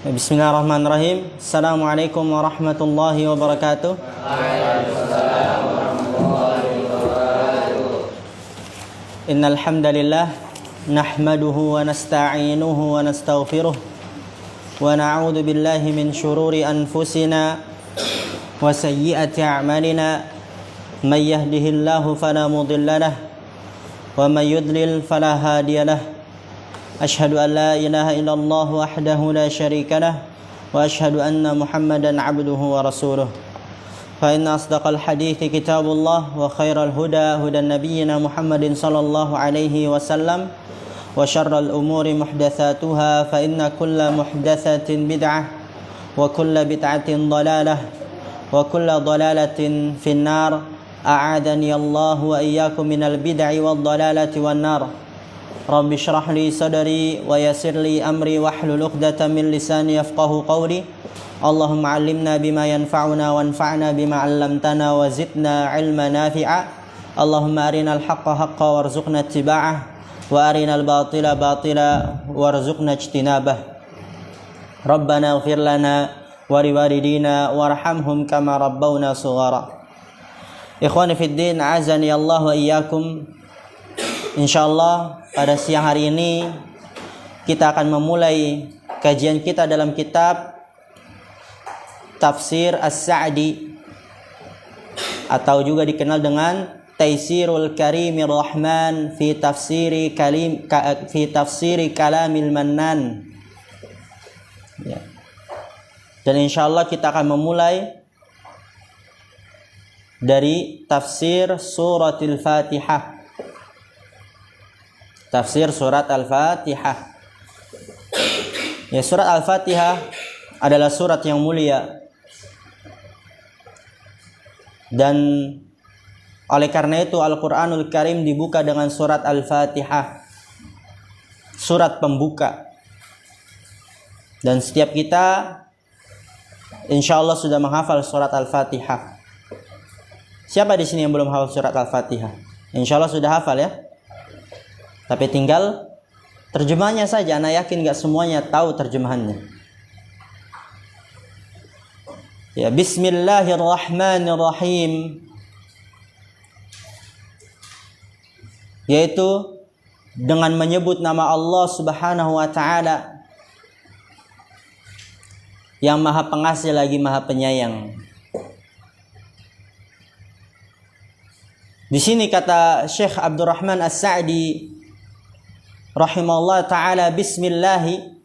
Bismillahirrahmanirrahim. Assalamualaikum warahmatullahi wabarakatuh. Waalaikumsalam warahmatullahi wabarakatuh. Innal hamdalillah nahmaduhu wa nasta'inuhu wa nastaghfiruh wa na'udzu billahi min shururi anfusina wa sayyiati a'malina. May yahdihillahu fala mudilla lahu wa may yudlil fala hadiya lahu. Asyhadu an la ilaha illallah wahdahu la syarika lah wa asyhadu anna Muhammadan abduhu wa rasuluh. Fa inna asdaqal hadithi kitabullah wa khairal huda hudan nabiyyina Muhammadin sallallahu alaihi wasallam wa syarral umuri muhdatsatuha fa inna kulla muhdatsatin bid'ah wa kulla bid'atin dhalalah wa kulla dhalalatin finnar. A'adani Allah wa iyyakum minal bid'i wad dhalalati wan nar. Rabbi shrah li sadri wa yassir li amri wahlul 'uqdatam min lisani yafqahu qawli. Allahumma 'allimna bima yanfa'una wanfa'na bima 'allamtana wa zidna 'ilman nafi'a. Allahumma arinal haqqa haqqan warzuqna ittiba'ah wa arinal batila batila warzuqna ijtinabah. Rabbana ighfir lana wa liwalidina warhamhum kama rabbawna shighara. Ikhwani fid din, a'azani Allah wa iyyakum. Insyaallah pada siang hari ini kita akan memulai kajian kita dalam kitab Tafsir As-Sa'di atau juga dikenal dengan Taisirul Karimir Rahman fi tafsiri Kalamil Mannan. Ya. Dan insyaallah kita akan memulai dari tafsir suratul Fatihah. Tafsir surat Al-Fatihah. Ya, surat Al-Fatihah adalah surat yang mulia. Dan oleh karena itu Al-Qur'anul Karim dibuka dengan surat Al-Fatihah. Surat pembuka. Dan setiap kita insyaallah sudah menghafal surat Al-Fatihah. Siapa di sini yang belum hafal surat Al-Fatihah? Insyaallah sudah hafal ya. Tapi tinggal terjemahnya saja. Ana yakin gak semuanya tahu terjemahannya. Ya, Bismillahirrahmanirrahim. Yaitu dengan menyebut nama Allah Subhanahu wa taala yang Maha Pengasih lagi Maha Penyayang. Di sini kata Syekh Abdurrahman As-Sa'di rahimahullah ta'ala, bismillahi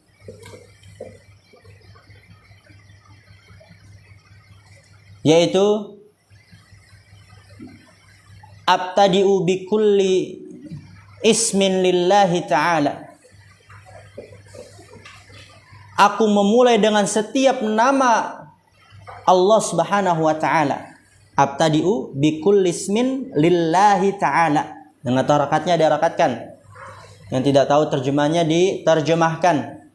yaitu abtadi'u bikulli ismin lillahi ta'ala. Aku memulai dengan setiap nama Allah Subhanahu wa ta'ala. Abtadi'u bikulli ismin lillahi ta'ala. Dengan harakatnya diharakatkan. Yang tidak tahu terjemahnya diterjemahkan.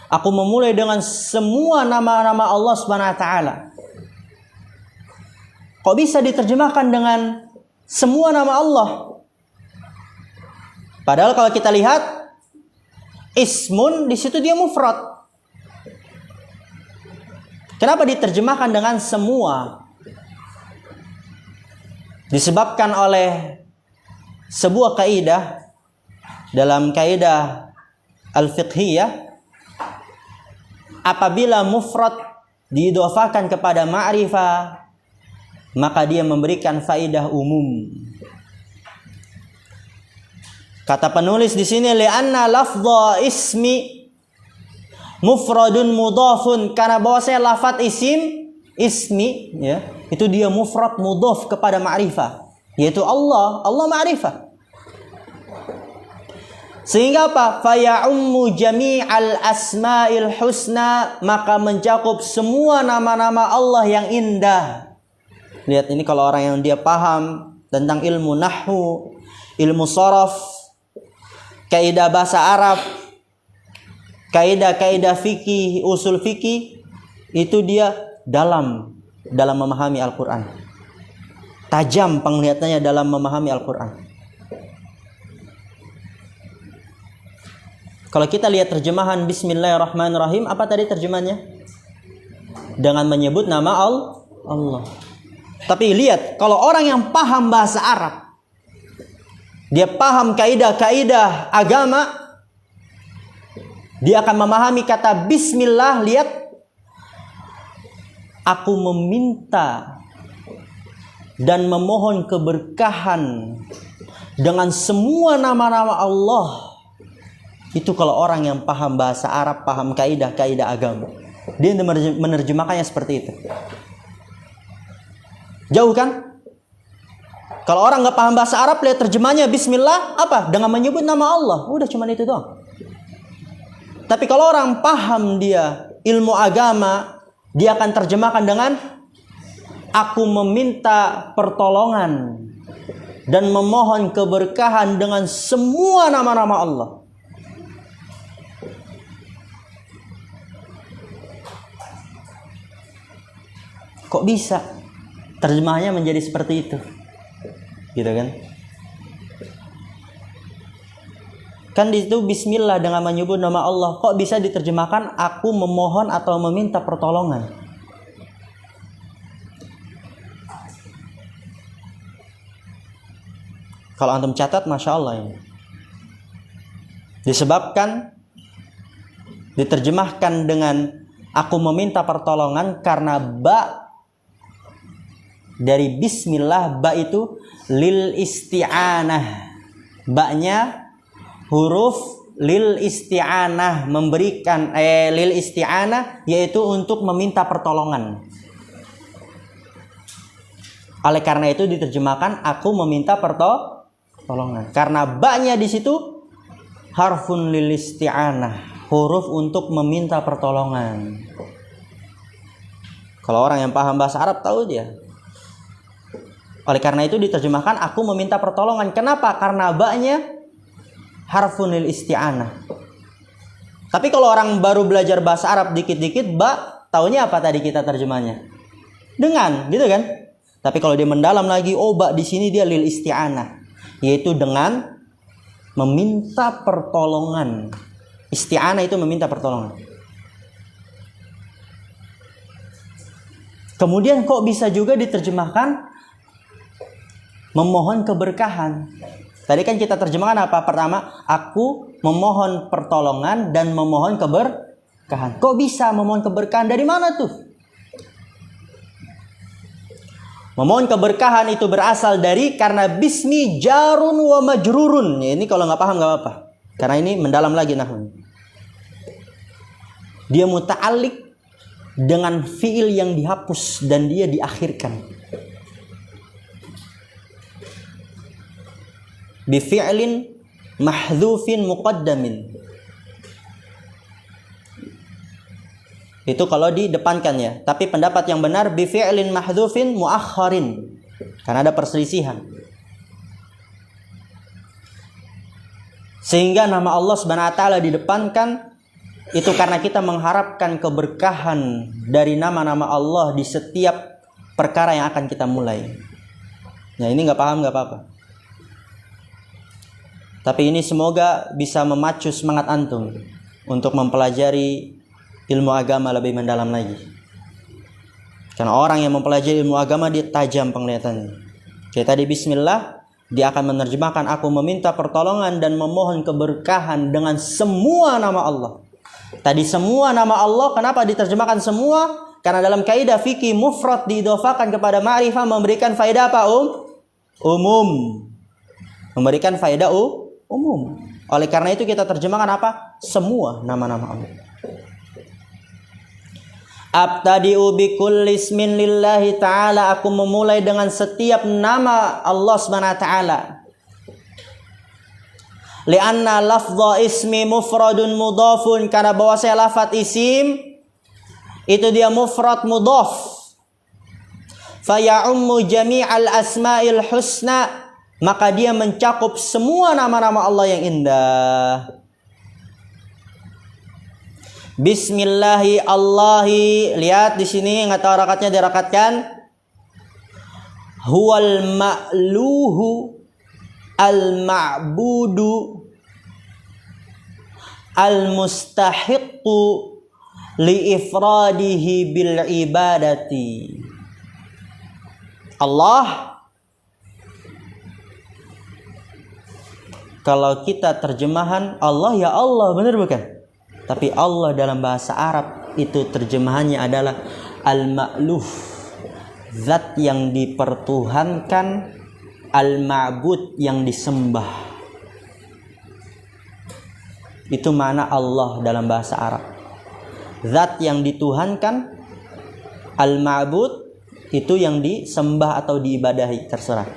Aku memulai dengan semua nama-nama Allah Subhanahu wa taala. Kok bisa diterjemahkan dengan semua nama Allah? Padahal kalau kita lihat ismun di situ dia mufrad. Kenapa diterjemahkan dengan semua? Disebabkan oleh sebuah kaidah dalam kaidah al-fiqhiyah, apabila mufrad diidhafakan kepada ma'rifah, maka dia memberikan faidah umum. Kata penulis di sini, li'anna lafdha ismi mufradun mudhafun, karena bahwasanya lafaz ismi ya, itu dia mufrad mudhaf kepada ma'rifah, yaitu Allah ma'rifah. Sehingga apa? Faya'ummu jami'al asma'il husna, maka mencakup semua nama-nama Allah yang indah. Lihat ini kalau orang yang dia paham tentang ilmu nahwu, ilmu sharaf, kaidah bahasa Arab, kaidah-kaidah fikih, usul fikih, itu dia dalam memahami Al-Qur'an. Tajam penglihatannya dalam memahami Al-Qur'an. Kalau kita lihat terjemahan Bismillahirrahmanirrahim, apa tadi terjemahannya? Dengan menyebut nama Allah. Tapi lihat, kalau orang yang paham bahasa Arab, dia paham kaidah-kaidah agama, dia akan memahami kata Bismillah. Lihat, aku meminta dan memohon keberkahan dengan semua nama-nama Allah. Itu kalau orang yang paham bahasa Arab, paham kaidah-kaidah agama, dia menerjemahkannya seperti itu. Jauh kan? Kalau orang nggak paham bahasa Arab, lihat terjemahnya Bismillah, apa? Dengan menyebut nama Allah. Udah cuma itu doang. Tapi kalau orang paham dia ilmu agama, dia akan terjemahkan dengan aku meminta pertolongan dan memohon keberkahan dengan semua nama-nama Allah. Kok bisa terjemahannya menjadi seperti itu? Gitu kan? Kan di situ Bismillah dengan menyebut nama Allah. Kok bisa diterjemahkan aku memohon atau meminta pertolongan? Kalau antum catat, Masya Allah ini. Disebabkan diterjemahkan dengan aku meminta pertolongan karena ba dari Bismillah, ba itu lil isti'anah. Ba-nya huruf lil isti'anah, memberikan lil isti'anah, yaitu untuk meminta pertolongan. Oleh karena itu diterjemahkan aku meminta pertolongan. Karena ba-nya di situ harfun lil isti'anah, huruf untuk meminta pertolongan. Kalau orang yang paham bahasa Arab tahu dia. Oleh karena itu diterjemahkan aku meminta pertolongan. Kenapa? Karena ba-nya harfun lil isti'anah. Tapi kalau orang baru belajar bahasa Arab dikit-dikit, ba taunya apa tadi kita terjemahnya? Dengan, gitu kan? Tapi kalau dia mendalam lagi, oh ba di sini dia lil isti'anah, yaitu dengan meminta pertolongan. Isti'anah itu meminta pertolongan. Kemudian kok bisa juga diterjemahkan memohon keberkahan? Tadi kan kita terjemahkan apa? Pertama, aku memohon pertolongan dan memohon keberkahan. Kok bisa memohon keberkahan? Dari mana tuh? Memohon keberkahan itu berasal dari karena bismi jarun wa majrurun. Ya, ini kalau nggak paham nggak apa-apa. Karena ini mendalam lagi nahwu. Dia muta'alliq dengan fiil yang dihapus dan dia diakhirkan. Bifi'lin mahdhufin muqaddamin. Itu kalau didepankan ya. Tapi pendapat yang benar bifi'lin mahdhufin muakharin. Karena ada perselisihan. Sehingga nama Allah Subhanahu wa taala didepankan itu karena kita mengharapkan keberkahan dari nama-nama Allah di setiap perkara yang akan kita mulai. Nah, ini nggak paham nggak apa-apa. Tapi ini semoga bisa memacu semangat antum untuk mempelajari ilmu agama lebih mendalam lagi. Karena orang yang mempelajari ilmu agama dia tajam penglihatannya. Kayak tadi Bismillah, dia akan menerjemahkan aku meminta pertolongan dan memohon keberkahan dengan semua nama Allah. Tadi semua nama Allah, kenapa diterjemahkan semua? Karena dalam kaidah fikih mufrad diidhofakan kepada ma'rifah memberikan faedah apa? Umum. Memberikan faedah umum. Oleh karena itu kita terjemahkan apa? Semua nama-nama Allah. Abtadi'u bi kulli ismin lillahi ta'ala, aku memulai dengan setiap nama Allah Subhanahu wa taala. Lianna lafdha ismi mufradun mudhafun, karena bahwa saya lafaz isim itu dia mufrad mudhaf. Fa ya'ummu jami'al asma'il husna, maka dia mencakup semua nama-nama Allah yang indah. Bismillahi Allahi, lihat di sini nggak tahu rakatnya dirakatkan. Huwal ma'luhu al ma'budu al-mustahiqqu li ifradihi bil ibadati. Allah, kalau kita terjemahan Allah ya Allah, benar bukan? Tapi Allah dalam bahasa Arab itu terjemahannya adalah al-ma'luf, zat yang dipertuhankan, al-ma'bud yang disembah. Itu makna Allah dalam bahasa Arab. Zat yang dituhankan, al-ma'bud itu yang disembah atau diibadahi, terserah.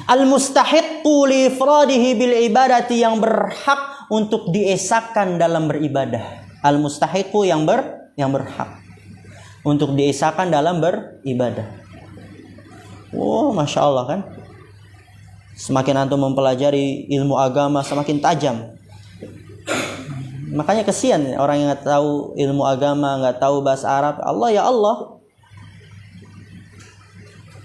Al-mustahiqqu li ifradihi bil ibadati, yang berhak untuk diesakan dalam beribadah. Al-mustahiqqu yang berhak untuk diesakan dalam beribadah. Oh, Masya Allah kan. Semakin antum mempelajari ilmu agama semakin tajam. Makanya kesian orang yang nggak tahu ilmu agama, nggak tahu bahasa Arab. Allah ya Allah.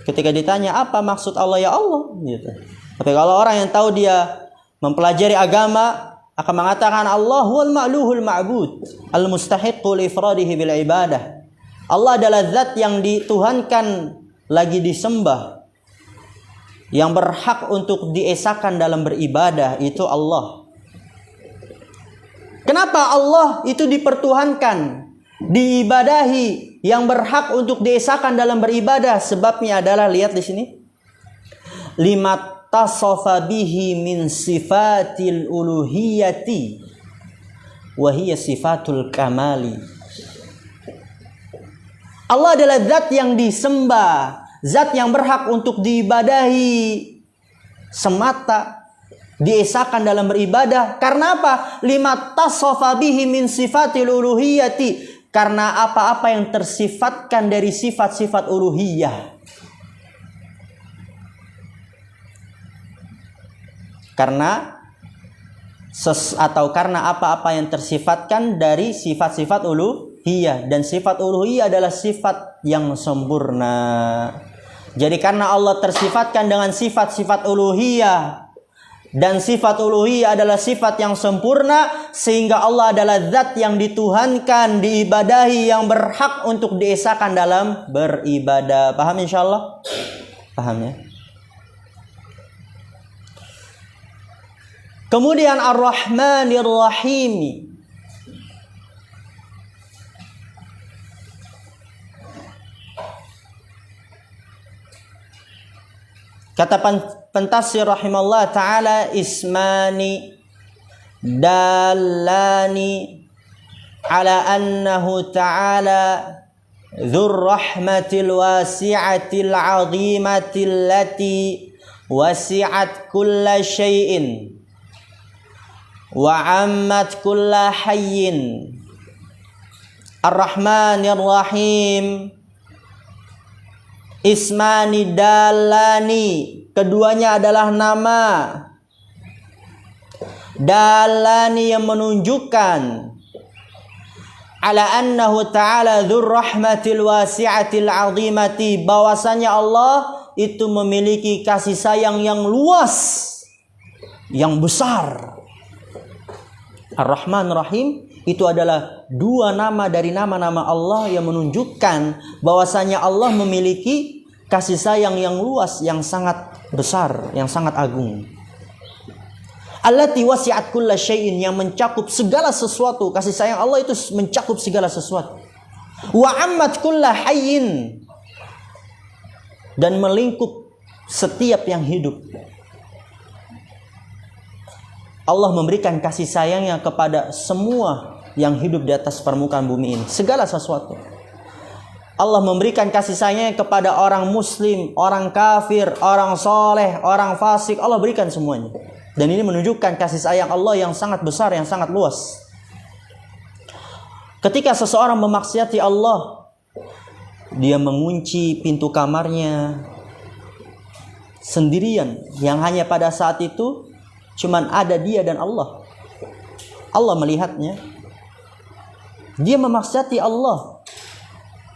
Ketika ditanya apa maksud Allah ya Allah, gitu. Tapi kalau orang yang tahu dia mempelajari agama akan mengatakan Allah huwal ma'luhul ma'bud, al-mustahiqqu li ifradihi bil ibadah. Allah adalah zat yang dituhankan lagi disembah, yang berhak untuk diesakan dalam beribadah, itu Allah. Kenapa Allah itu dipertuhankan, diibadahi, yang berhak untuk diesakan dalam beribadah? Sebabnya adalah, lihat di sini, lima tasofa bihi min sifatil uluhiyati wa hiya sifatul kamali. Allah adalah zat yang disembah, zat yang berhak untuk diibadahi semata, diesakan dalam beribadah. Karena apa? Lima tasofa bihi min sifatil uluhiyati, karena apa-apa yang tersifatkan dari sifat-sifat uluhiyah. Karena apa-apa yang tersifatkan dari sifat-sifat uluhiyah, dan sifat uluhiyah adalah sifat yang sempurna. Jadi karena Allah tersifatkan dengan sifat-sifat uluhiyah, dan sifat uluhiyah adalah sifat yang sempurna, sehingga Allah adalah zat yang dituhankan, diibadahi, yang berhak untuk diesakan dalam beribadah. Paham insyaallah? Paham ya? Kemudian Ar-Rahmanir Rahim. Kata pentafsir rahimallah ta'ala, ismani dalani ala annahu ta'ala dzur rahmatil wasi'atil 'azimatil lati wasi'at kulla syai'in wa 'ammat kulla hayyin. Ar-Rahmanir Rahim, ismani dalani, keduanya adalah nama. Dalani yang menunjukkan ala annahu ta'ala dzur rahmatil wasi'atil 'azimati, bahwasanya Allah itu memiliki kasih sayang yang luas, yang besar. Ar-Rahman Rahim itu adalah dua nama dari nama-nama Allah yang menunjukkan bahwasanya Allah memiliki kasih sayang yang luas, yang sangat besar, yang sangat agung. Allati wasi'at kulla syai'in, yang mencakup segala sesuatu. Kasih sayang Allah itu mencakup segala sesuatu. Wa ammat kulla hayyin, dan melingkup setiap yang hidup. Allah memberikan kasih sayangnya kepada semua yang hidup di atas permukaan bumi ini, segala sesuatu. Allah memberikan kasih sayangnya kepada orang muslim, orang kafir, orang soleh, orang fasik. Allah berikan semuanya. Dan ini menunjukkan kasih sayang Allah yang sangat besar, yang sangat luas. Ketika seseorang memaksiati Allah, dia mengunci pintu kamarnya sendirian, yang hanya pada saat itu cuman ada dia dan Allah. Allah melihatnya. Dia memaksiati Allah,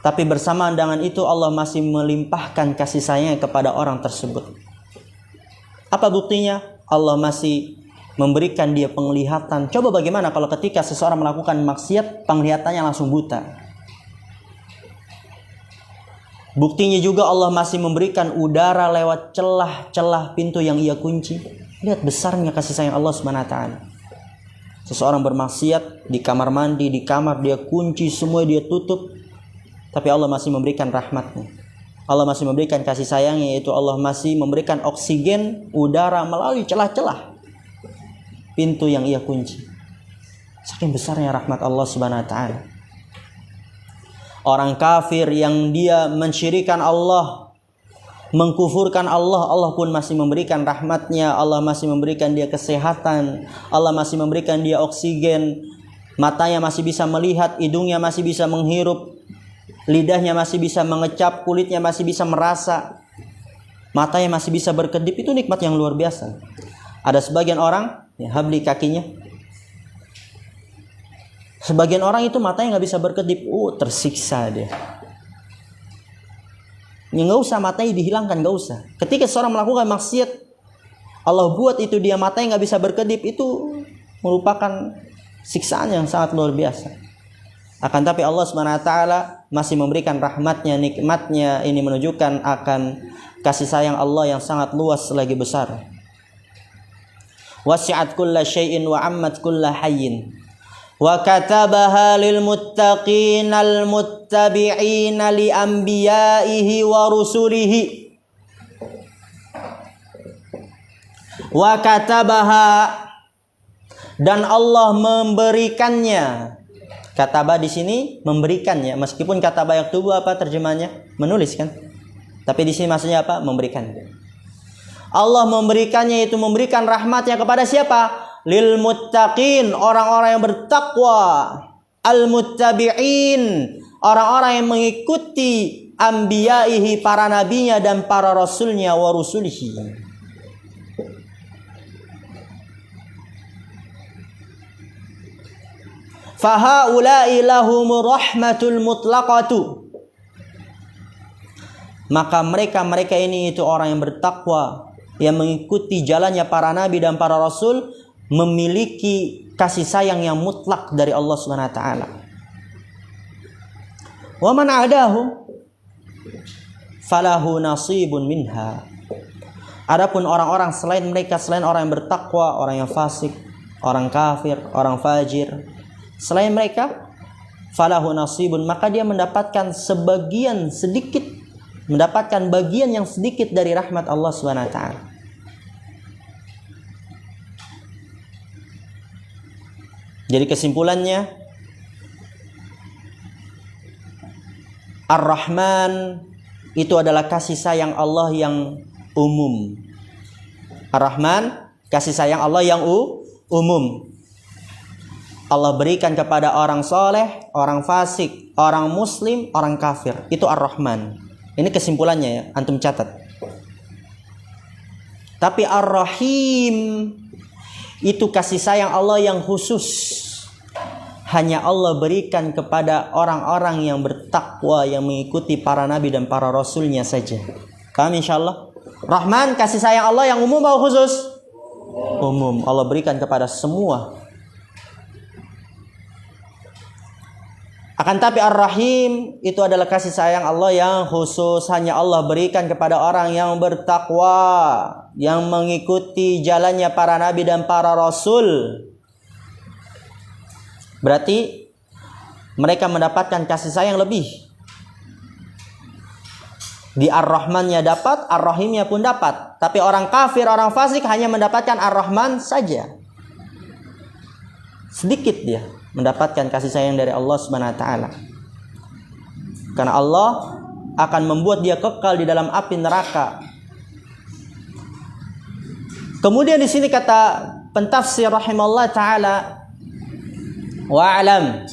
tapi bersamaan dengan itu Allah masih melimpahkan kasih sayangnya kepada orang tersebut. Apa buktinya? Allah masih memberikan dia penglihatan. Coba bagaimana kalau ketika seseorang melakukan maksiat, penglihatannya langsung buta. Buktinya juga Allah masih memberikan udara lewat celah-celah pintu yang ia kunci. Lihat besarnya kasih sayang Allah SWT. Seseorang bermaksiat di kamar mandi, di kamar dia kunci semua, dia tutup. Tapi Allah masih memberikan rahmatnya. Allah masih memberikan kasih sayangnya, yaitu Allah masih memberikan oksigen, udara melalui celah-celah pintu yang ia kunci. Saking besarnya rahmat Allah Subhanahu wa taala. Orang kafir yang dia mensyirikan Allah, mengkufurkan Allah, Allah pun masih memberikan rahmatnya. Allah masih memberikan dia kesehatan, Allah masih memberikan dia oksigen, matanya masih bisa melihat, hidungnya masih bisa menghirup, lidahnya masih bisa mengecap, kulitnya masih bisa merasa, matanya masih bisa berkedip. Itu nikmat yang luar biasa. Ada sebagian orang, ya, habli kakinya, sebagian orang itu matanya nggak bisa berkedip, tersiksa dia. Ya nggak usah matanya dihilangkan, nggak usah. Ketika seorang melakukan maksiat, Allah buat itu dia matanya nggak bisa berkedip, itu merupakan siksaan yang sangat luar biasa. Akan tapi Allah SWT masih memberikan rahmatnya, nikmatnya. Ini menunjukkan akan kasih sayang Allah yang sangat luas lagi besar. Wasi'at kulla syai'in wa ammat kulla hayyin wa katabaha lil muttaqin al muttabi'in li anbiya'ihi wa rusulihi wa katabaha, dan Allah memberikannya. Kataba di sini memberikannya, meskipun kataba yaktubu apa terjemahnya? Menulis kan? Tapi di sini maksudnya apa? Memberikan. Allah memberikannya, itu memberikan rahmatnya kepada siapa? Lil muttaqin, orang-orang yang bertakwa. Al muttabi'in, orang-orang yang mengikuti anbiya'ihi, para nabinya dan para rasulnya, wa rusulihi. Fahaula'i lahumur rahmatul mutlaqatu, maka mereka ini itu orang yang bertakwa, yang mengikuti jalannya para nabi dan para rasul, memiliki kasih sayang yang mutlak dari Allah Subhanahu wa taala. Wa man adahu falahu nasibun minha. Adapun orang-orang selain mereka, selain orang yang bertakwa, orang yang fasik, orang kafir, orang fajir, selain mereka, falahu nasibun, maka dia mendapatkan sebagian sedikit, mendapatkan bagian yang sedikit dari rahmat Allah Subhanahu wa taala. Jadi kesimpulannya, Ar-Rahman itu adalah kasih sayang Allah yang umum. Ar-Rahman, kasih sayang Allah yang umum. Allah berikan kepada orang soleh, orang fasik, orang muslim, orang kafir. Itu Ar-Rahman. Ini kesimpulannya ya, antum catat. Tapi Ar-Rahim itu kasih sayang Allah yang khusus. Hanya Allah berikan kepada orang-orang yang bertakwa, yang mengikuti para nabi dan para rasulnya saja. Paham insyaallah? Rahman, kasih sayang Allah yang umum atau khusus? Umum. Allah berikan kepada semua. Akan tapi Ar-Rahim itu adalah kasih sayang Allah yang khusus. Hanya Allah berikan kepada orang yang bertakwa, yang mengikuti jalannya para nabi dan para rasul. Berarti mereka mendapatkan kasih sayang lebih. Di Ar-Rahmannya dapat, Ar-Rahimnya pun dapat. Tapi orang kafir, orang fasik hanya mendapatkan Ar-Rahman saja. Sedikit dia mendapatkan kasih sayang dari Allah Subhanahu wa taala. Karena Allah akan membuat dia kekal di dalam api neraka. Kemudian di sini kata pentafsir rahimallahu taala, wa'lam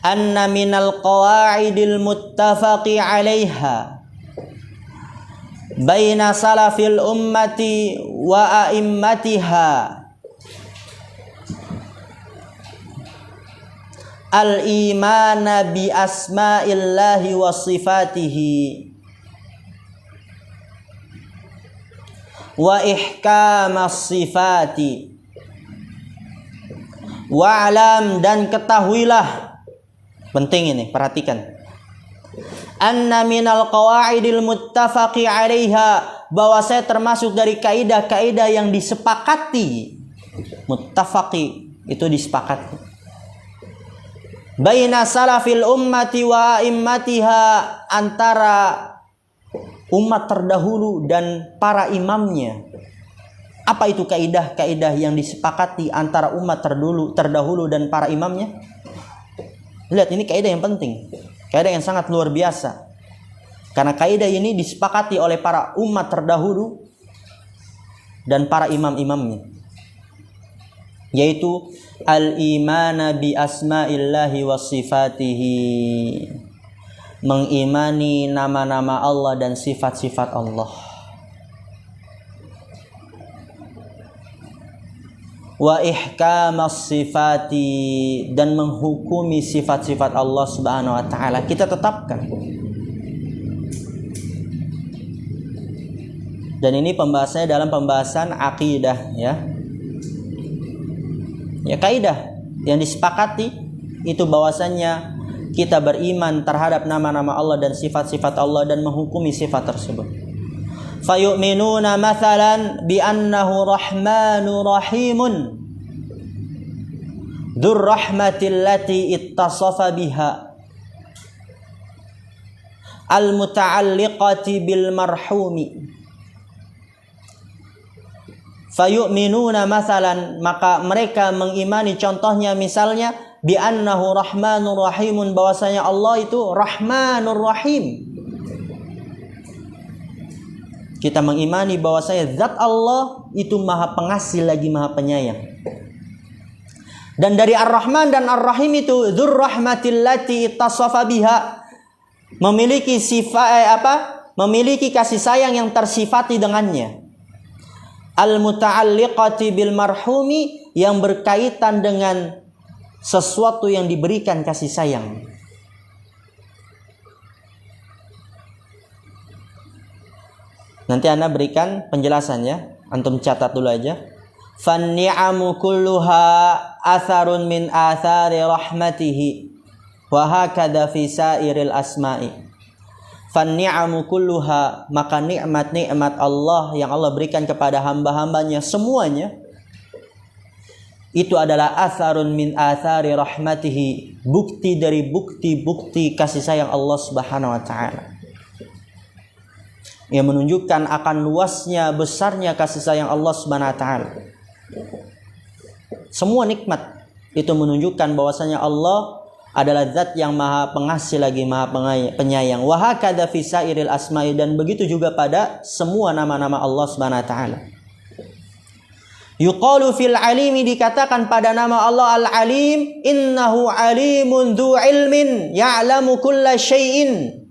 anna minal qawa'idil muttafaqi 'alaiha baina salafil ummati wa a'immatiha al-imana bi asma'illahi wa sifatihi wa ihkamas sifati. Wa'lam, dan ketahuilah, penting ini, perhatikan. Anna minal qawaidil muttafaqi 'alaiha, bahwa saya termasuk dari kaidah-kaidah yang disepakati. Muttafaqi itu disepakati. Baina salafil ummati wa immatiha, antara umat terdahulu dan para imamnya. Apa itu kaidah-kaidah yang disepakati antara umat terdahulu dan para imamnya? Lihat, ini kaidah yang penting. Kaidah yang sangat luar biasa. Karena kaidah ini disepakati oleh para umat terdahulu dan para imam-imamnya. Yaitu al-imana bi asma'illahi wa sifatihi. Mengimani nama-nama Allah dan sifat-sifat Allah. Wa ihkamas sifati, dan menghukumi sifat-sifat Allah Subhanahu wa taala kita tetapkan. Dan ini pembahasannya dalam pembahasan akidah, ya. Ya, kaidah yang disepakati itu bahwasannya kita beriman terhadap nama-nama Allah dan sifat-sifat Allah dan menghukumi sifat tersebut. Fayu'minuna mathalan bi annahu rahmanur rahimun dzur rahmatil lati ittasafa biha al muta'alliqati bil marhumi. Fayu'minuna mathalan, maka mereka mengimani, contohnya misalnya, bi annahu rahmanur rahimun, bahwasanya Allah itu rahmanur rahim. Kita mengimani bahwasanya zat Allah itu maha pengasih lagi maha penyayang. Dan dari Ar-Rahman dan Ar-Rahim itu dzur rahmatil lati ittasafa biha, memiliki sifat memiliki kasih sayang yang tersifati dengannya. Al-muta'alliqati bil marhumi, yang berkaitan dengan sesuatu yang diberikan kasih sayang. Nanti Anda berikan penjelasannya, antum catat dulu aja. Fan ni'amu kulluha atharun min athari rahmatihi wa hakadha fi sairil asma'i. Fan ni'amu kulluha, maka nikmat-nikmat Allah yang Allah berikan kepada hamba-hambanya semuanya itu adalah atharun min athari rahmatihi, bukti dari bukti-bukti kasih sayang Allah Subhanahu wa taala. Yang menunjukkan akan luasnya, besarnya kasih sayang Allah Subhanahu wa taala. Semua nikmat itu menunjukkan bahwasanya Allah adalah zat yang maha pengasih lagi maha penyayang. Wa hakadha fi sairil asma'i, dan begitu juga pada semua nama-nama Allah Subhanahu wa taala. Yuqalu fil alimi, dikatakan pada nama Allah al-alim, innahu alimun dzu ilmin ya'lamu kulla syai'in.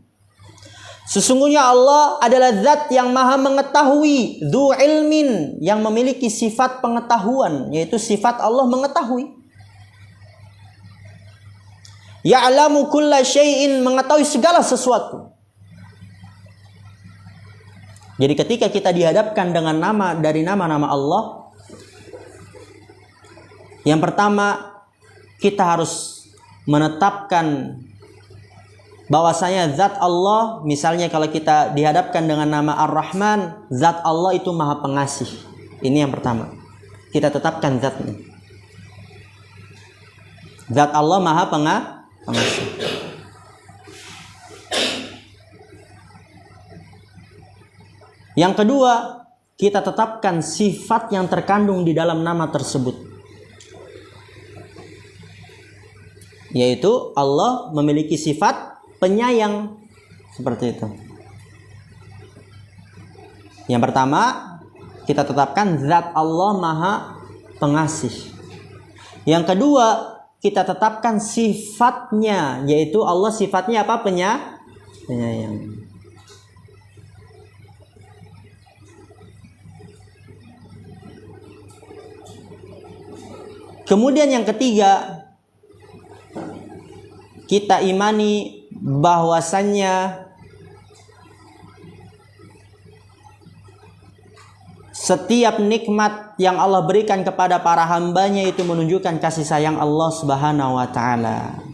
Sesungguhnya Allah adalah zat yang maha mengetahui, dzu ilmin, yang memiliki sifat pengetahuan, yaitu sifat Allah mengetahui. Ya'lamu kulla syai'in, mengetahui segala sesuatu. Jadi ketika kita dihadapkan dengan nama dari nama-nama Allah, yang pertama kita harus menetapkan bahwasanya zat Allah, misalnya kalau kita dihadapkan dengan nama Ar-Rahman, zat Allah itu maha pengasih. Ini yang pertama. Kita tetapkan zatnya. Zat Allah maha pengasih. Yang kedua, kita tetapkan sifat yang terkandung di dalam nama tersebut. Yaitu Allah memiliki sifat penyayang, seperti itu. Yang pertama, kita tetapkan zat Allah maha pengasih. Yang kedua, kita tetapkan sifatnya, yaitu Allah sifatnya apa? Penyayang. Kemudian yang ketiga, kita imani bahwasannya Setiap nikmat yang Allah berikan kepada para hambanya itu menunjukkan kasih sayang Allah Subhanahu wa ta'ala.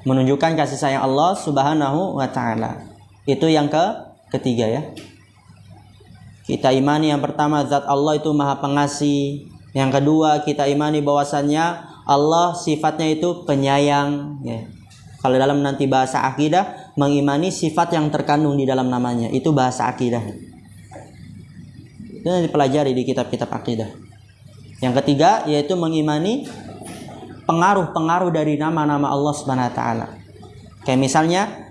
Menunjukkan kasih sayang Allah Subhanahu wa ta'ala. Itu yang ketiga ya. Kita imani yang pertama, zat Allah itu maha pengasih. Yang kedua, kita imani bahwasannya Allah sifatnya itu penyayang ya. Kalau dalam nanti bahasa akidah, mengimani sifat yang terkandung di dalam namanya, itu bahasa akidah. Itu yang dipelajari di kitab-kitab akidah. Yang ketiga yaitu mengimani pengaruh-pengaruh dari nama-nama Allah Subhanahu wa taala. Kayak misalnya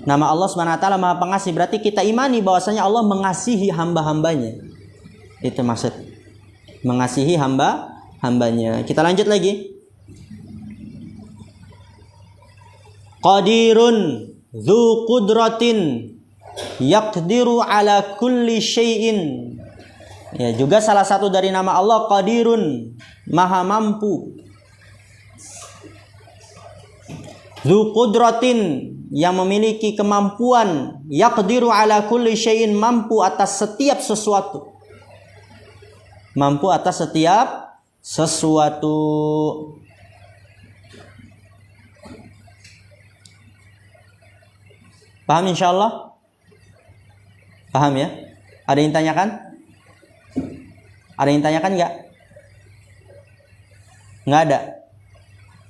nama Allah Subhanahu wa taala Maha Pengasih, berarti kita imani bahwasanya Allah mengasihi hamba-hambanya. Itu maksud mengasihi hamba-hambanya. Kita lanjut lagi. Qadirun dzu qudratin yaqdiru ala kulli syai'in. Ya, juga salah satu dari nama Allah Qadirun, maha mampu. Dzu qudratin, yang memiliki kemampuan, yaqdiru ala kulli syai'in, mampu atas setiap sesuatu. Mampu atas setiap sesuatu. Paham insyaallah? Paham ya? Ada yang tanyakan? Ada yang tanyakan enggak? Enggak ada.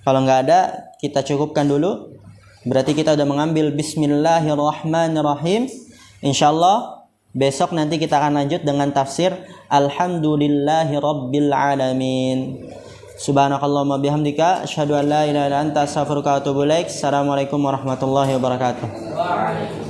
Kalau enggak ada, kita cukupkan dulu. Berarti kita udah mengambil bismillahirrahmanirrahim. Insyaallah besok nanti kita akan lanjut dengan tafsir alhamdulillahirabbil alamin. Subhanakallahumma bihamdika asyhadu an la ilaha illa anta astaghfiruka wa atubu ilaik. Assalamualaikum warahmatullahi wabarakatuh.